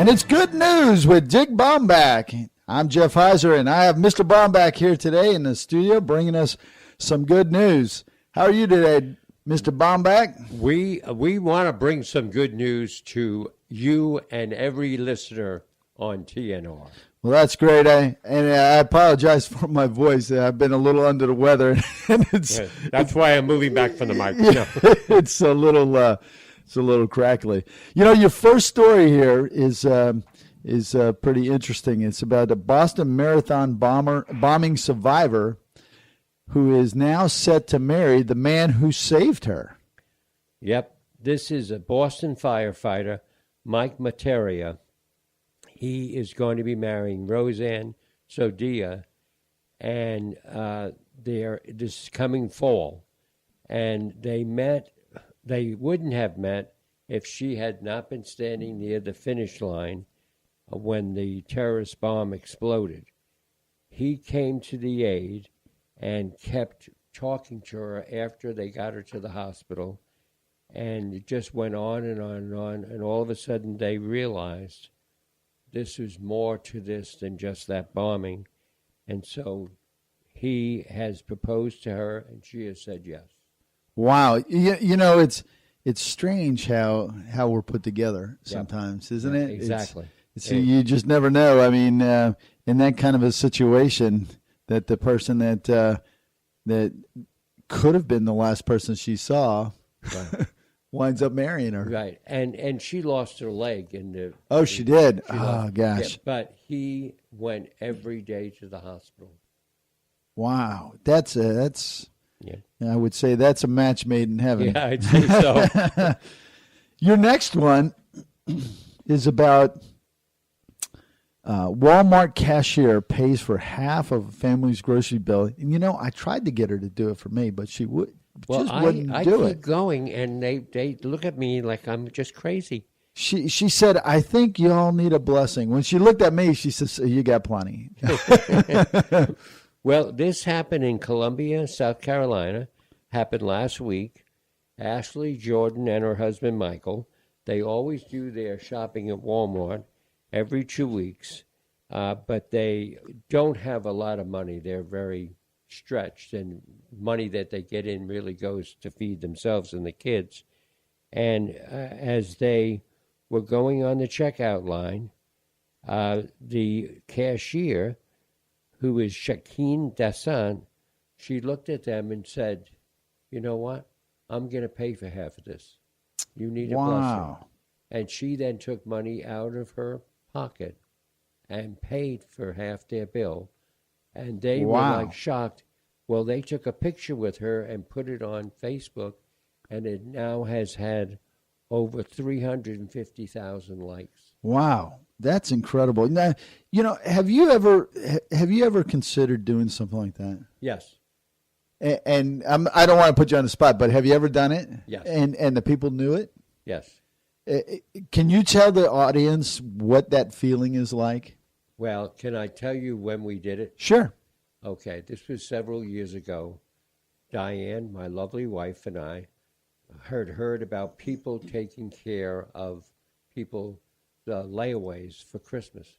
And it's good news with Dick Baumbach. I'm Jeff Heiser, and I have Mr. Baumbach here today in the studio bringing us some good news. How are you today, Mr. Baumbach? We want to bring some good news to you and every listener on TNR. Well, that's great. I apologize for my voice. I've been a little under the weather, and that's why I'm moving back from the mic. It's a little crackly. You know, your first story here is pretty interesting. It's about a Boston Marathon bombing survivor who is now set to marry the man who saved her. Yep, this is a Boston firefighter, Mike Materia. He is going to be marrying Roseanne Sodia, and this coming fall. And they met. They wouldn't have met if she had not been standing near the finish line when the terrorist bomb exploded. He came to the aid and kept talking to her after they got her to the hospital. And it just went on and on and on. And all of a sudden they realized this was more to this than just that bombing. And so he has proposed to her, and she has said yes. Wow. You know, it's strange how we're put together sometimes, isn't it? Exactly. You just never know. I mean, in that kind of a situation, that the person that could have been the last person she saw winds up marrying her. Right. And she lost her leg in the. Oh, she did. Gosh. Yeah, but he went every day to the hospital. Wow. That's. Yeah. I would say that's a match made in heaven. Yeah, I'd say so. Your next one is about Walmart cashier pays for half of a family's grocery bill. And, you know, I tried to get her to do it for me, but she wouldn't do it. I keep going, and they look at me like I'm just crazy. She said, I think you all need a blessing. When she looked at me, she says, you got plenty. Well, this happened in Columbia, South Carolina, happened last week. Ashley Jordan and her husband, Michael, they always do their shopping at Walmart every 2 weeks, but they don't have a lot of money. They're very stretched, and money that they get in really goes to feed themselves and the kids. And as they were going on the checkout line, the cashier, who is Shakeen Dassan, she looked at them and said, you know what? I'm going to pay for half of this. You need a blessing. And she then took money out of her pocket and paid for half their bill. And they were like shocked. Well, they took a picture with her and put it on Facebook, and it now has had over 350,000 likes. Wow. That's incredible. Now, you know, have you ever considered doing something like that? Yes. And I don't want to put you on the spot, but have you ever done it? Yes. And the people knew it? Yes. Can you tell the audience what that feeling is like? Well, can I tell you when we did it? Sure. Okay. This was several years ago. Diane, my lovely wife, and I heard about people taking care of people layaways for Christmas.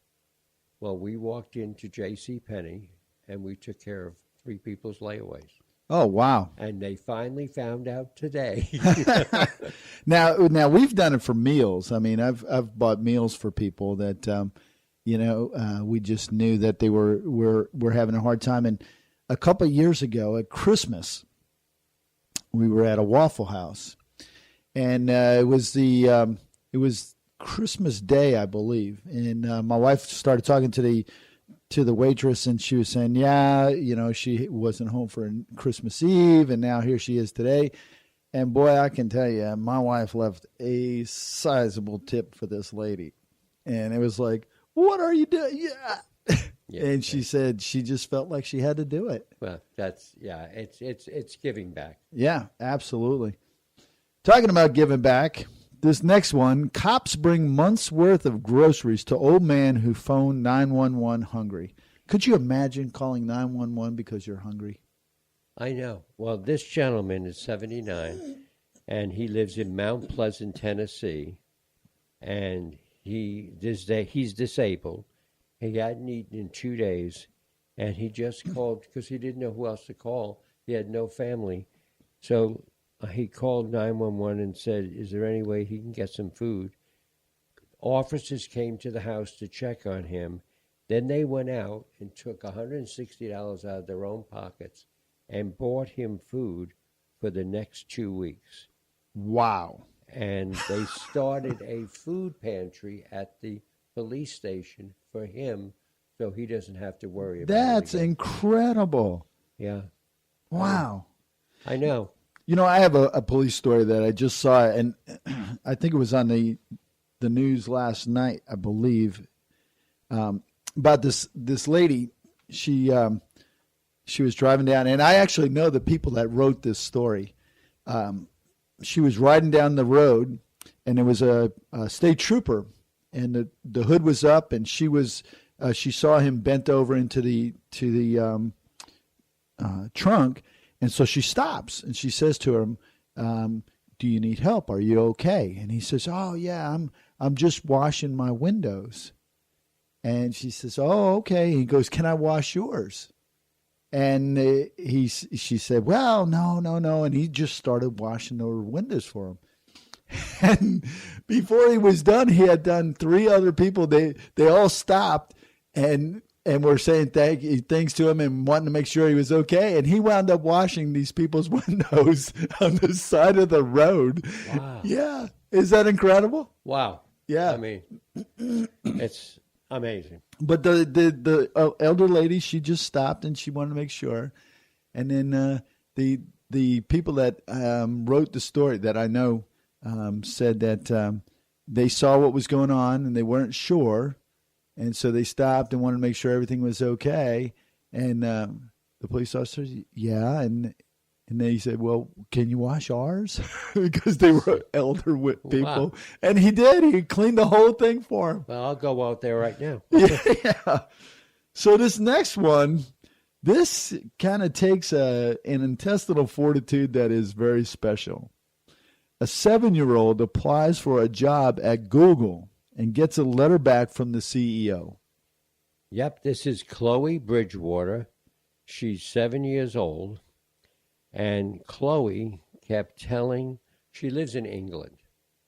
Well, we walked into J.C. Penney and we took care of 3 people's layaways. Oh, wow. And they finally found out today. Now we've done it for meals. I mean, I've bought meals for people that we just knew that they were having a hard time. And a couple of years ago at Christmas, we were at a Waffle House, and it was Christmas Day, I believe, and my wife started talking to the waitress, and she was saying, she wasn't home for Christmas Eve, and now here she is today. And boy, I can tell you, my wife left a sizable tip for this lady, and it was like, "What are you doing?" Yeah. And she said she just felt like she had to do it. Well, it's giving back. Yeah, absolutely. Talking about giving back. This next one, cops bring months' worth of groceries to old man who phoned 911 hungry. Could you imagine calling 911 because you're hungry? I know. Well, this gentleman is 79, and he lives in Mount Pleasant, Tennessee, and he's disabled. He hadn't eaten in 2 days, and he just called because he didn't know who else to call. He had no family, so he called 911 and said, "Is there any way he can get some food?" Officers came to the house to check on him. Then they went out and took $160 out of their own pockets and bought him food for the next 2 weeks. Wow. And they started a food pantry at the police station for him so he doesn't have to worry about it. That's incredible. Yeah. Wow. I know. You know, I have a police story that I just saw, and I think it was on the news last night, I believe, about this lady. She was driving down, and I actually know the people that wrote this story. She was riding down the road, and there was a state trooper, and the hood was up, and she saw him bent over into the trunk, and so she stops and she says to him, "Do you need help? Are you okay?" And he says, "Oh yeah, I'm just washing my windows." And she says, "Oh, okay." He goes, "Can I wash yours?" And she said, "Well, no. And he just started washing her windows for him. And before he was done, he had done 3 other people. They all stopped and were saying thanks to him and wanting to make sure he was okay. And he wound up washing these people's windows on the side of the road. Wow. Yeah. Is that incredible? Wow. Yeah. I mean, it's amazing. But the elder lady, she just stopped and she wanted to make sure. And then the people that wrote the story that I know said that they saw what was going on and they weren't sure. And so they stopped and wanted to make sure everything was okay. And the police officers, yeah. And they said, "Well, can you wash ours?" Because they were elder people. Wow. And he did. He cleaned the whole thing for him. Well, I'll go out there right now. Yeah. So this next one, this kind of takes an intestinal fortitude that is very special. A 7-year-old applies for a job at Google and gets a letter back from the CEO. Yep, this is Chloe Bridgewater. She's 7 years old. And Chloe kept telling, she lives in England,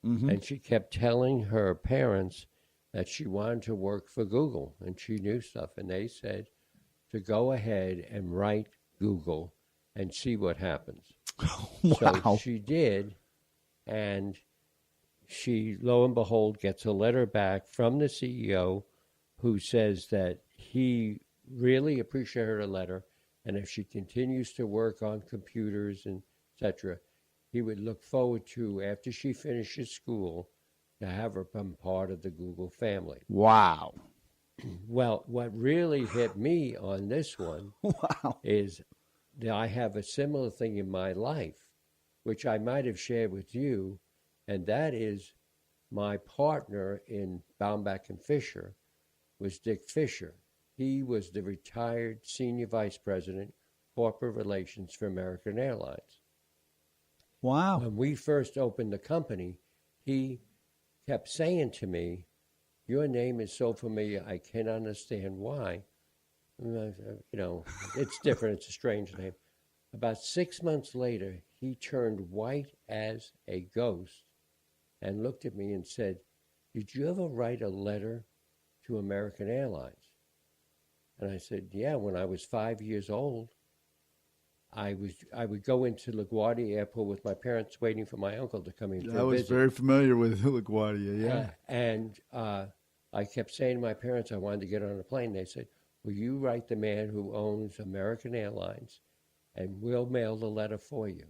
and she kept telling her parents that she wanted to work for Google, and she knew stuff. And they said to go ahead and write Google and see what happens. Wow. So she did, and she, lo and behold, gets a letter back from the CEO who says that he really appreciated her letter, and if she continues to work on computers and etc., he would look forward to, after she finishes school, to have her become part of the Google family. Wow. Well, what really hit me on this one wow. is that I have a similar thing in my life, which I might have shared with you, and that is my partner in Baumbach and Fisher was Dick Fisher. He was the retired senior vice president, corporate relations for American Airlines. Wow. When we first opened the company, he kept saying to me, "Your name is so familiar, I can't understand why." It's different. It's a strange name. About 6 months later, he turned white as a ghost and looked at me and said, "Did you ever write a letter to American Airlines?" And I said, "Yeah, when I was 5 years old, I would go into LaGuardia Airport with my parents waiting for my uncle to come in for a visit." I was very familiar with LaGuardia, yeah. And I kept saying to my parents I wanted to get on a plane. They said, "Will you write the man who owns American Airlines, and we'll mail the letter for you."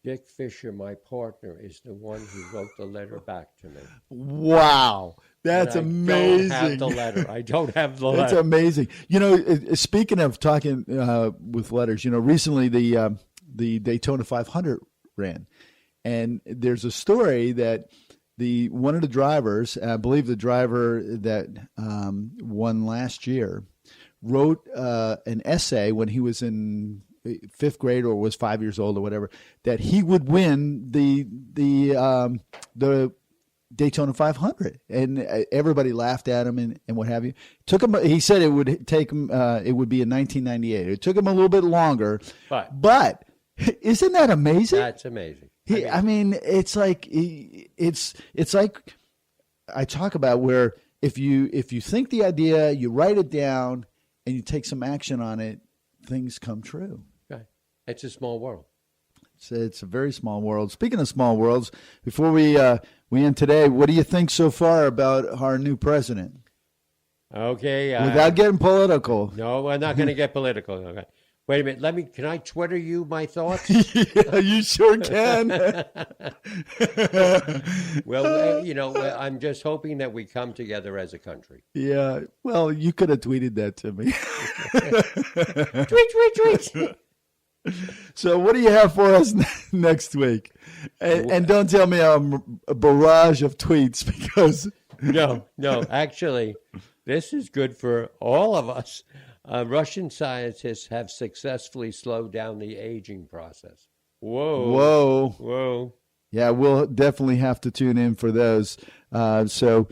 Dick Fisher, my partner, is the one who wrote the letter back to me. Wow. That's amazing. I don't have the letter. I don't have the letter. That's amazing. Speaking of talking with letters, recently the Daytona 500 ran. And there's a story that one of the drivers, I believe the driver that won last year, wrote an essay when he was in 5th grade or was 5 years old or whatever, that he would win the Daytona 500, and everybody laughed at him and what have you. Took him. He said it would take him. It would be in 1998. It took him a little bit longer, but isn't that amazing? That's amazing. I mean, it's like I talk about where if you think the idea, you write it down, and you take some action on it, things come true. Right. It's a small world. It's a very small world. Speaking of small worlds, before we end today, what do you think so far about our new president? Okay. Without getting political. No, we're not going to get political. Okay. Wait a minute. Can I Twitter you my thoughts? Yeah, you sure can. Well, I'm just hoping that we come together as a country. Yeah. Well, you could have tweeted that to me. Tweet. So what do you have for us next week? And don't tell me I'm a barrage of tweets because... No. Actually, this is good for all of us. Russian scientists have successfully slowed down the aging process. Whoa. Yeah, we'll definitely have to tune in for those. So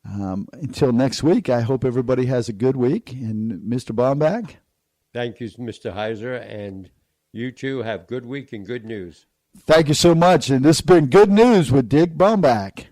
until next week, I hope everybody has a good week. And Mr. Baumbach? Thank you, Mr. Heiser. And you too have good week and good news. Thank you so much. And this has been Good News with Dick Baumbach.